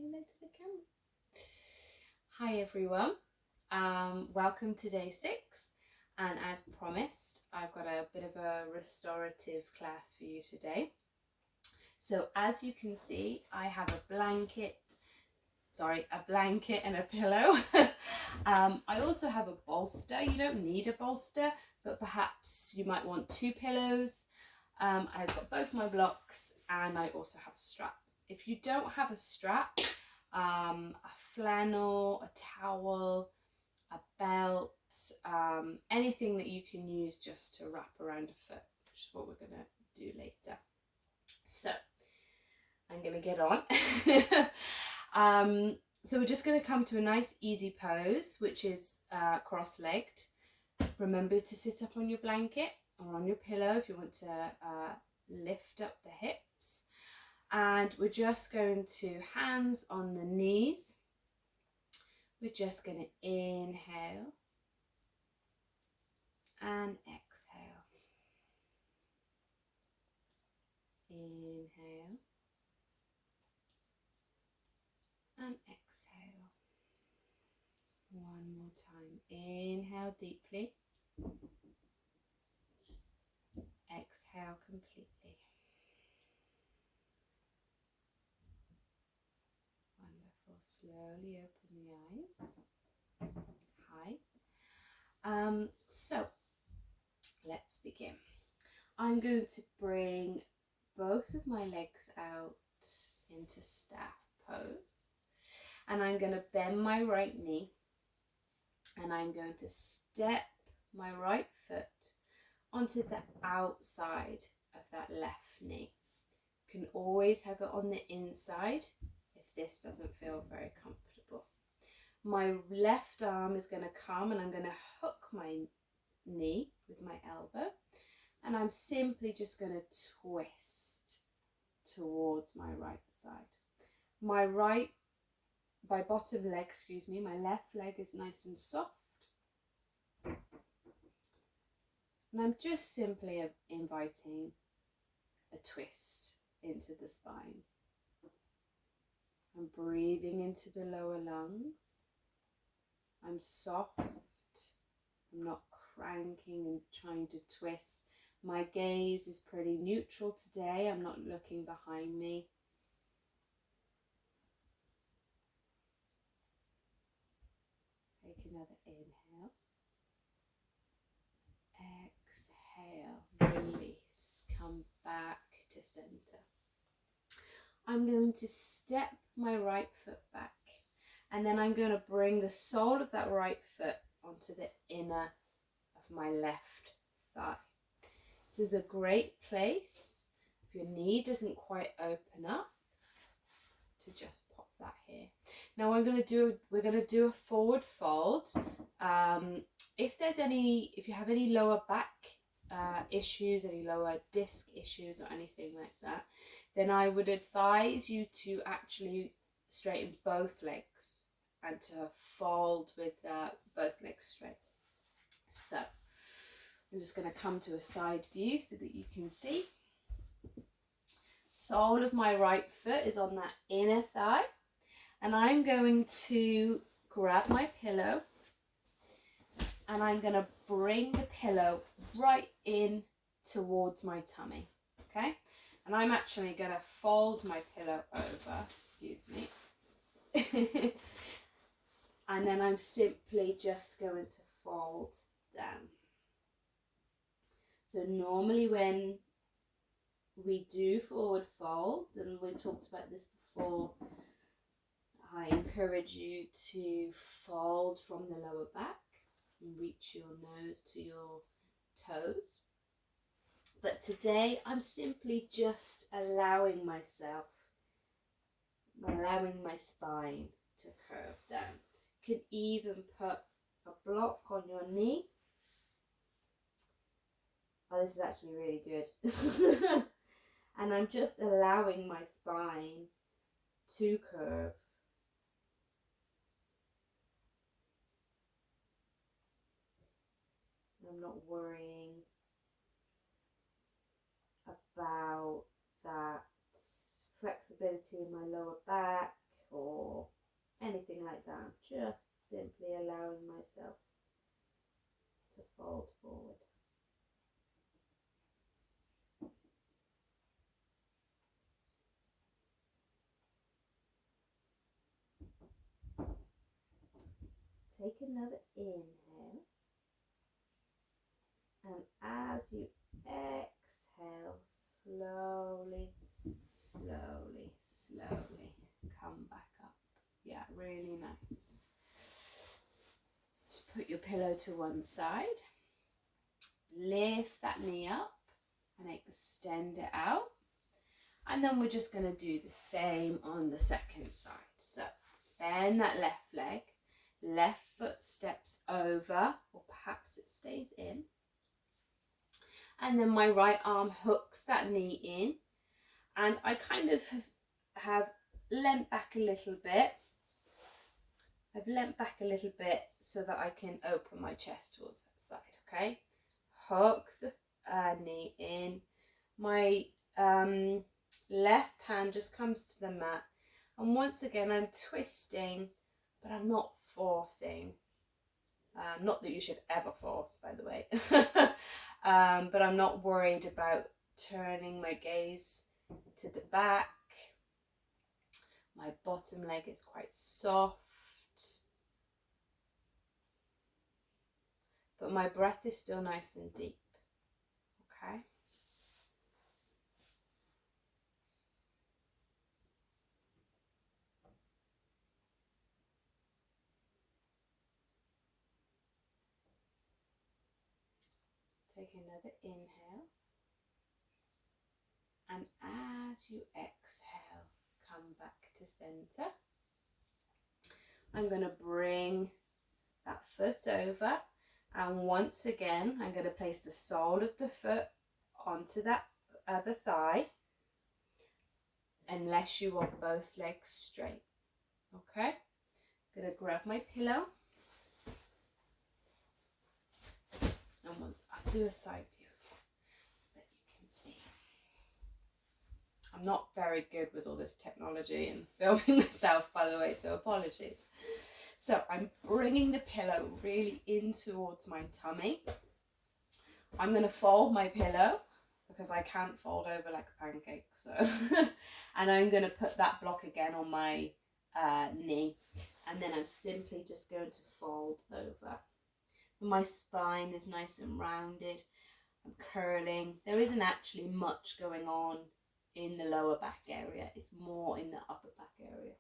hello to the camera. Hi everyone, welcome to day 6, and as promised I've got a bit of a restorative class for you today. So as you can see, I have a blanket and a pillow. I also have a bolster. You don't need a bolster, but perhaps you might want 2 pillows. I've got both my blocks and I also have a strap. If you don't have a strap, a flannel, a towel, a belt, anything that you can use just to wrap around a foot, which is what we're going to do later. So I'm going to get on. So we're just going to come to a nice easy pose, which is cross-legged. Remember to sit up on your blanket or on your pillow if you want to lift up the hips. And we're just going to hands on the knees. We're just going to inhale and exhale. Inhale and exhale. One more time. Inhale deeply. Exhale completely. Wonderful. Slowly open the eyes. Hi. So let's begin. I'm going to bring both of my legs out into staff pose, and I'm going to bend my right knee, and I'm going to step my right foot onto the outside of that left knee. You can always have it on the inside if this doesn't feel very comfortable. My left arm is going to come and I'm going to hook my knee with my elbow, and I'm simply just going to twist towards my right side. My bottom leg, my left leg is nice and soft. And I'm just simply inviting a twist into the spine. I'm breathing into the lower lungs. I'm soft. I'm not cranking and trying to twist. My gaze is pretty neutral today. I'm not looking behind me. Take another inhale. Exhale. Release. Come back to center. I'm going to step my right foot back, and then I'm going to bring the sole of that right foot onto the inner of my left thigh. This is a great place, if your knee doesn't quite open up, to just pop that here. Now we're going to do a forward fold. If you have any lower back issues, any lower disc issues or anything like that, then I would advise you to actually straighten both legs and to fold with both legs straight. So I'm just going to come to a side view so that you can see. Sole of my right foot is on that inner thigh, and I'm going to grab my pillow and I'm going to bring the pillow right in towards my tummy, okay? And I'm actually going to fold my pillow over, excuse me. And then I'm simply just going to fold down. So normally when we do forward folds, and we talked about this before, I encourage you to fold from the lower back and reach your nose to your toes. But today I'm simply just allowing my spine to curve down. You can even put a block on your knee. Oh, this is actually really good. And I'm just allowing my spine to curve. I'm not worrying about that flexibility in my lower back or just simply allowing myself to fold forward. Take another inhale, and as you exhale, slowly, slowly, slowly come back up. Yeah, really nice. Just put your pillow to one side, lift that knee up and extend it out. And then we're just going to do the same on the second side. So bend that left leg, left foot steps over, or perhaps it stays in. And then my right arm hooks that knee in. And I kind of have leant back a little bit. I've leant back a little bit so that I can open my chest towards that side, okay? Hook the knee in. My left hand just comes to the mat, and once again I'm twisting, but I'm not forcing. Not that you should ever force, by the way. But I'm not worried about turning my gaze to the back. My bottom leg is quite soft, but my breath is still nice and deep. Okay. Take another inhale, and as you exhale, come back to center. I'm going to bring that foot over, and once again I'm going to place the sole of the foot onto that other thigh, unless you want both legs straight. Okay, I'm going to grab my pillow, and I'll do a side view that you can see. I'm not very good with all this technology and filming myself, by the way, so apologies. So I'm bringing the pillow really in towards my tummy. I'm going to fold my pillow because I can't fold over like a pancake. So, and I'm going to put that block again on my knee. And then I'm simply just going to fold over. My spine is nice and rounded. I'm curling. There isn't actually much going on in the lower back area. It's more in the upper back area.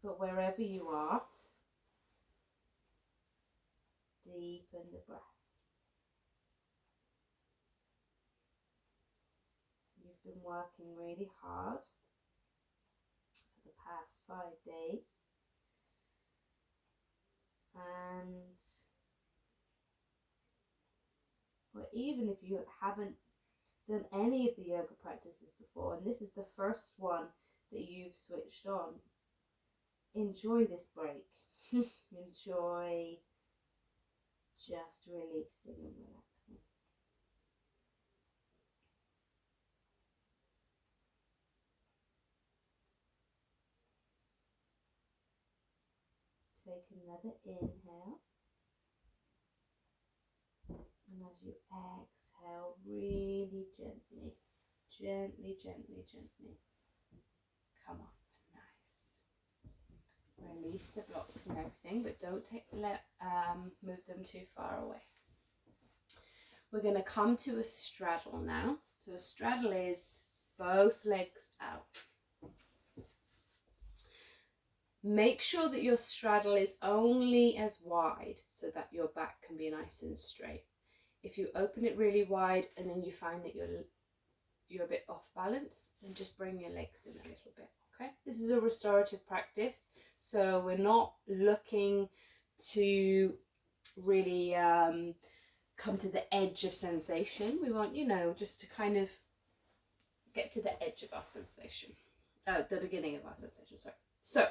But wherever you are, deepen the breath. You've been working really hard for the past 5 days. And or even if you haven't done any of the yoga practices before, and this is the first one that you've switched on, enjoy this break. Enjoy just releasing and relaxing. Take another inhale, and as you exhale, really gently, gently, gently, gently come up. Nice. Release the blocks and everything, but don't move them too far away. We're going to come to a straddle now. So a straddle is both legs out. Make sure that your straddle is only as wide so that your back can be nice and straight. If you open it really wide and then you find that you're a bit off balance, then just bring your legs in a little bit. Okay, this is a restorative practice, so we're not looking to really come to the edge of sensation. We want, just to kind of get to the edge of our sensation, the beginning of our sensation, sorry. So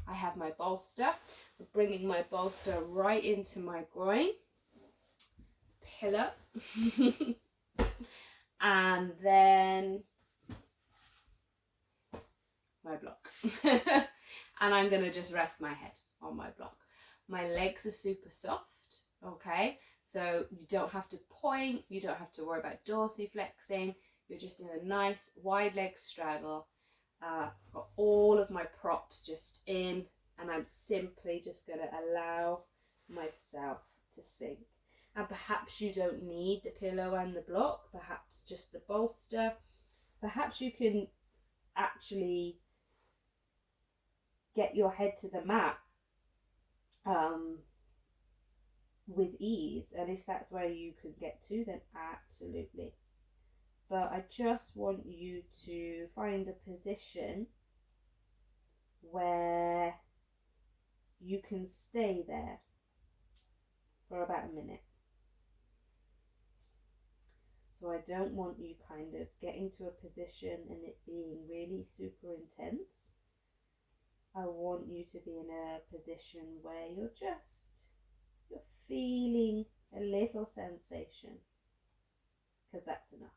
I have my bolster. I'm bringing my bolster right into my groin, pillow, and then my block. And I'm going to just rest my head on my block. My legs are super soft, okay? So you don't have to point, you don't have to worry about dorsiflexing. You're just in a nice wide leg straddle. Got all of my props just in, and I'm simply just going to allow myself to sink. And perhaps you don't need the pillow and the block, perhaps just the bolster. Perhaps you can actually get your head to the mat with ease, and if that's where you can get to, then absolutely. But I just want you to find a position where you can stay there for about a minute. So I don't want you kind of getting to a position and it being really super intense. I want you to be in a position where you're feeling a little sensation, because that's enough.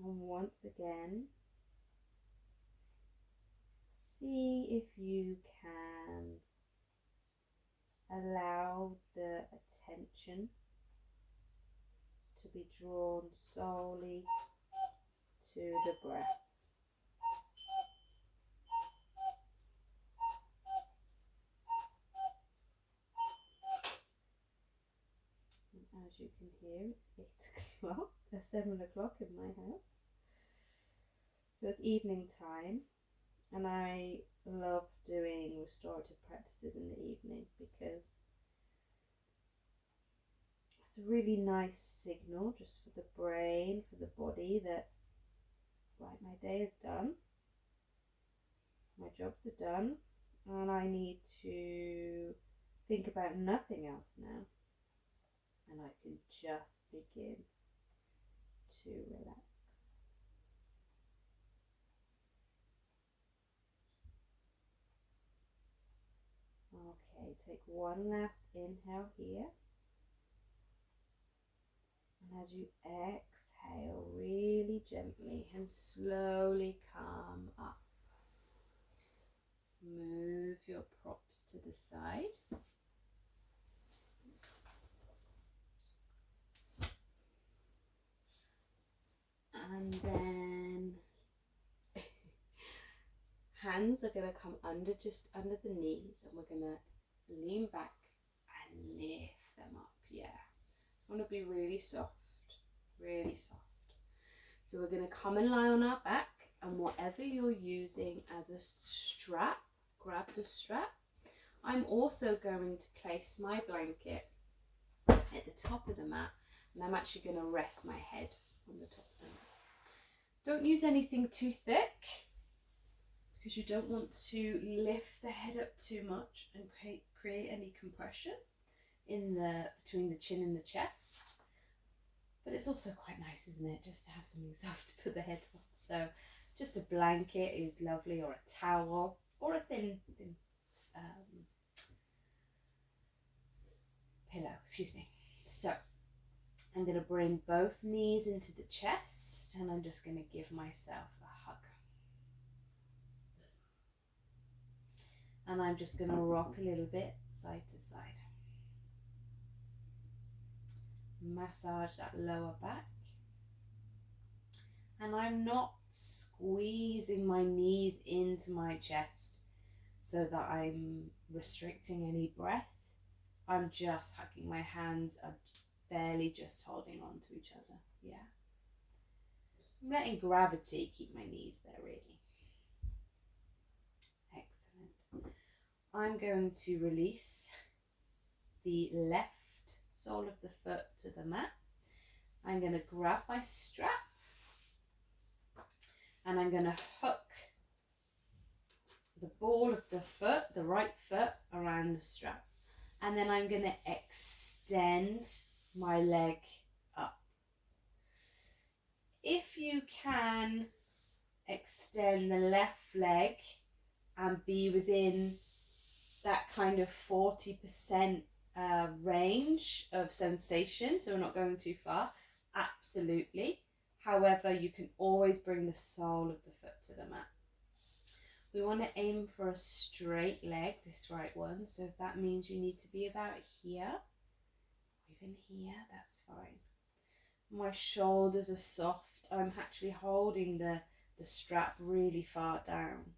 And once again, see if you can allow the attention to be drawn solely to the breath. And as you can hear, it's 8 o'clock, 7 o'clock in my house. So it's evening time, and I love doing restorative practices in the evening because it's a really nice signal just for the brain, for the body, that right, my day is done, my jobs are done, and I need to think about nothing else now, and I can just begin to relax. Okay, take one last inhale here. And as you exhale, really gently and slowly come up. Move your props to the side. And then hands are going to come just under the knees, and we're going to lean back and lift them up. Yeah. I want to be really soft, really soft. So we're going to come and lie on our back, and whatever you're using as a strap, grab the strap. I'm also going to place my blanket at the top of the mat, and I'm actually going to rest my head on the top of the mat. Don't use anything too thick, because you don't want to lift the head up too much and create any compression between the chin and the chest. But it's also quite nice, isn't it, just to have something soft to put the head on. So just a blanket is lovely, or a towel, or a thin pillow, excuse me. So I'm going to bring both knees into the chest, and I'm just going to give myself a hug. And I'm just going to rock a little bit side to side. Massage that lower back. And I'm not squeezing my knees into my chest so that I'm restricting any breath. I'm just hugging. My hands are barely just holding on to each other. Yeah. I'm letting gravity keep my knees there, really. Excellent. I'm going to release the left sole of the foot to the mat. I'm going to grab my strap, and I'm going to hook the ball of the foot, the right foot, around the strap. And then I'm going to extend my leg up. If you can extend the left leg and be within that kind of 40% range of sensation, so we're not going too far, absolutely. However, you can always bring the sole of the foot to the mat. We want to aim for a straight leg, this right one, so if that means you need to be about here, even here, that's fine. My shoulders are soft. I'm actually holding the strap really far down.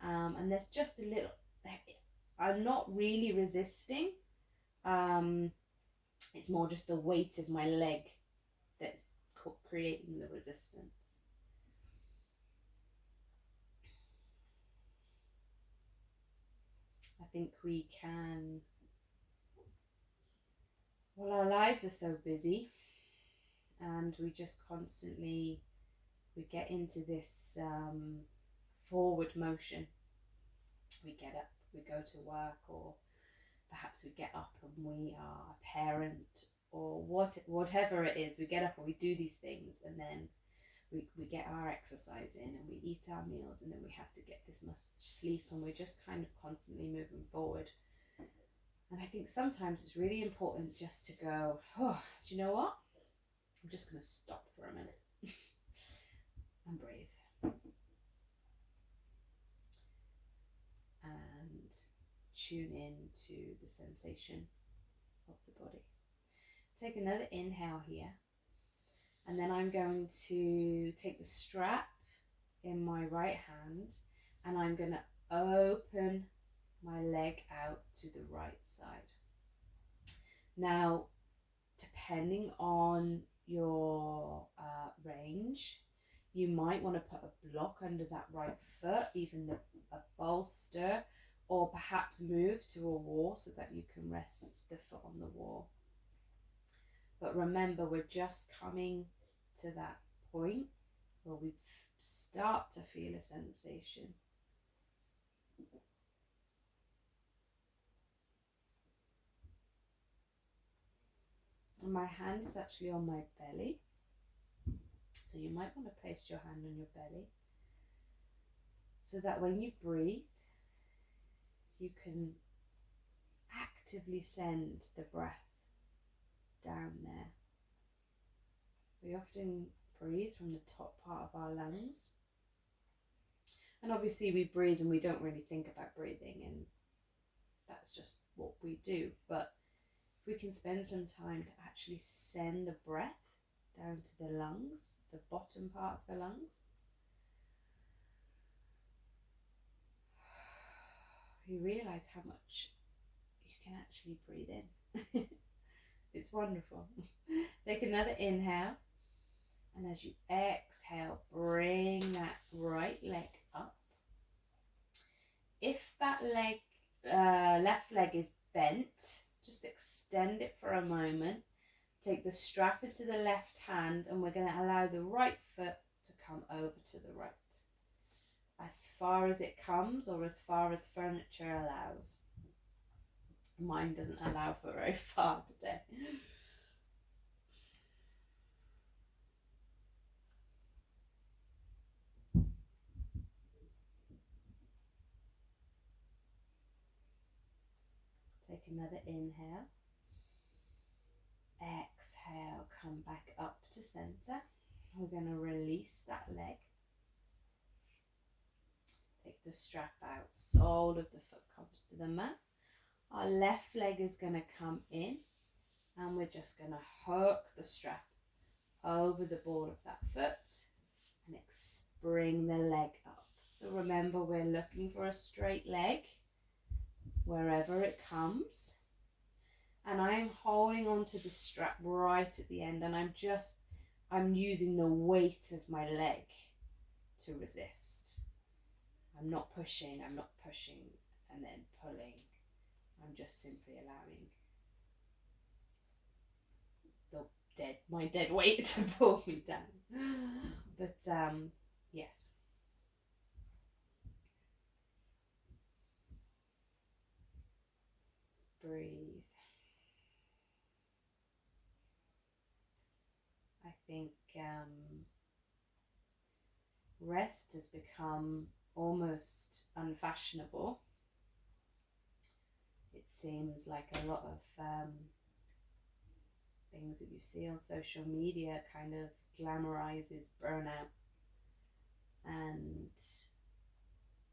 And there's just a little, I'm not really resisting. It's more just the weight of my leg that's creating the resistance. I think we can, well, our lives are so busy and we just constantly, we get into this forward motion. We get up, we go to work, or perhaps we get up and we are a parent, or whatever it is. We get up and we do these things, and then we get our exercise in and we eat our meals, and then we have to get this much sleep, and we're just kind of constantly moving forward. And I think sometimes it's really important just to go, oh, do you know what? I'm just going to stop for a minute and breathe and tune in to the sensation of the body. Take another inhale here, and then I'm going to take the strap in my right hand and I'm going to open my leg out to the right side. Now, depending on your range, you might want to put a block under that right foot, even a bolster, or perhaps move to a wall so that you can rest the foot on the wall. But remember, we're just coming to that point where we start to feel a sensation. And my hand is actually on my belly. So you might want to place your hand on your belly so that when you breathe, you can actively send the breath down there. We often breathe from the top part of our lungs. And obviously we breathe and we don't really think about breathing, and that's just what we do. But if we can spend some time to actually send the breath down to the lungs, the bottom part of the lungs, you realize how much you can actually breathe in. It's wonderful. Take another inhale, and as you exhale, bring that right leg up. If that left leg is bent, just extend it for a moment. Take the strap into the left hand, and we're going to allow the right foot to come over to the right, as far as it comes, or as far as furniture allows. Mine doesn't allow for very far today. Take another inhale. Exhale, come back up to center. We're going to release that leg. Take the strap out. Sole of the foot comes to the mat. Our left leg is going to come in, and we're just going to hook the strap over the ball of that foot and bring the leg up. So remember, we're looking for a straight leg wherever it comes. And I'm holding onto the strap right at the end, and I'm using the weight of my leg to resist. I'm not pushing and then pulling. I'm just simply allowing my dead weight to pull me down. But yes. Breathe. I think rest has become almost unfashionable. it seems like a lot of things that you see on social media kind of glamorizes burnout, and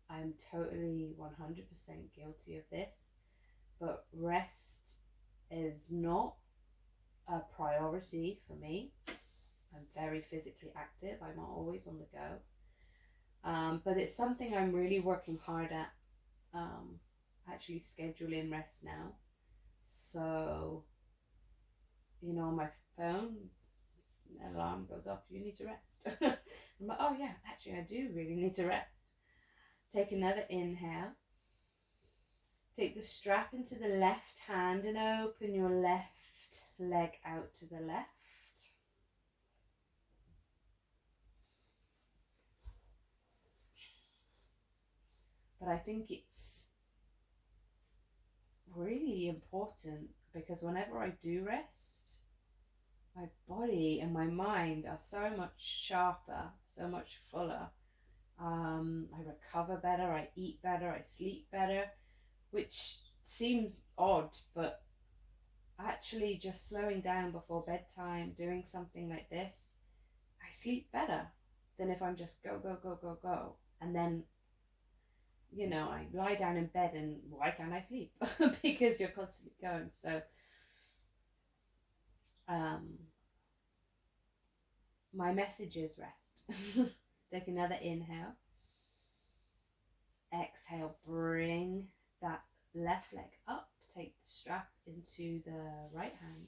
I'm totally 100% guilty of this. But rest is not a priority for me. I'm very physically active. I'm always on the go. But it's something I'm really working hard at, actually scheduling rest now. So, on my phone, an alarm goes off, you need to rest. I'm like, oh yeah, actually I do really need to rest. Take another inhale. Take the strap into the left hand and open your left leg out to the left. But I think it's really important because whenever I do rest, my body and my mind are so much sharper, so much fuller. I recover better, I eat better, I sleep better, which seems odd, but actually just slowing down before bedtime, doing something like this, I sleep better than if I'm just go, go, go, go, go. And then, I lie down in bed and why can't I sleep? Because you're constantly going. So, my message is rest. Take another inhale. Exhale, bring that left leg up. Take the strap into the right hand.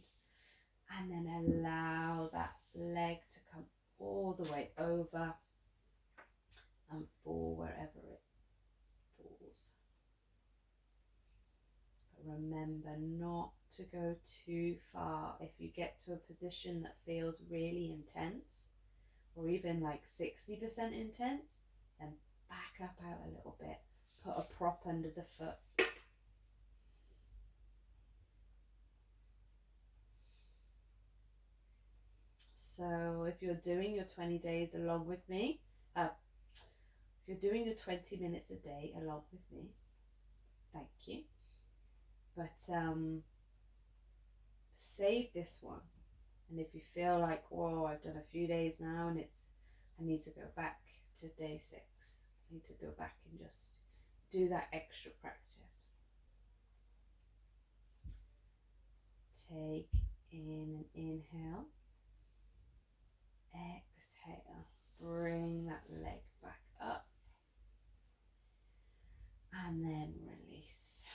And then allow that leg to come all the way over and fall wherever it falls. But remember not to go too far. If you get to a position that feels really intense, or even like 60% intense, then back up out a little bit. Put a prop under the foot. So if you're doing your 20 days along with me, if you're doing your 20 minutes a day along with me, thank you. But save this one. And if you feel like, whoa, I've done a few days now and I need to go back to day 6. I need to go back and just do that extra practice. Take in an inhale. Exhale. Bring that leg back up. And then release.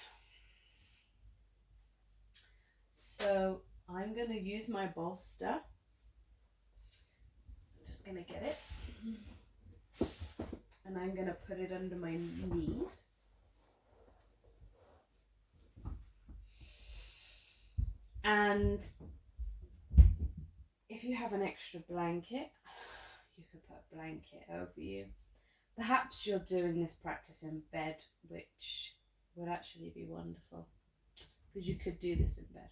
So I'm going to use my bolster. I'm just going to get it. And I'm going to put it under my knees. And if you have an extra blanket, you could put a blanket over you. Perhaps you're doing this practice in bed, which would actually be wonderful, because you could do this in bed.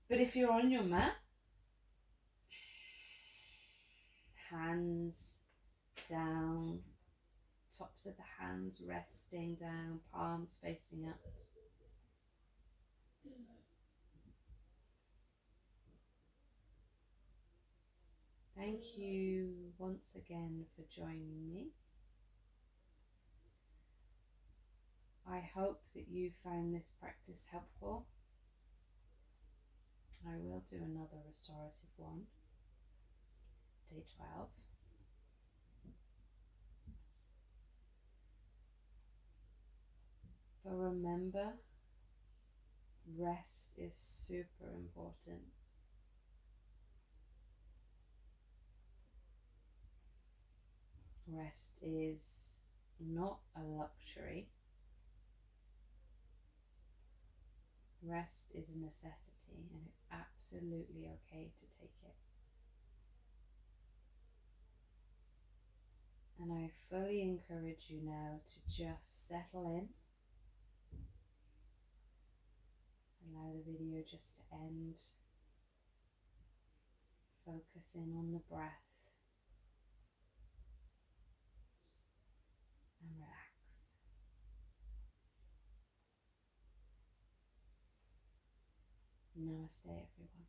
But if you're on your mat, hands down, tops of the hands resting down, palms facing up. Thank you once again for joining me. I hope that you found this practice helpful. I will do another restorative one, day 12. But remember, rest is super important. Rest is not a luxury. Rest is a necessity, and it's absolutely okay to take it. And I fully encourage you now to just settle in. Allow the video just to end. Focus in on the breath. And relax. Namaste, everyone.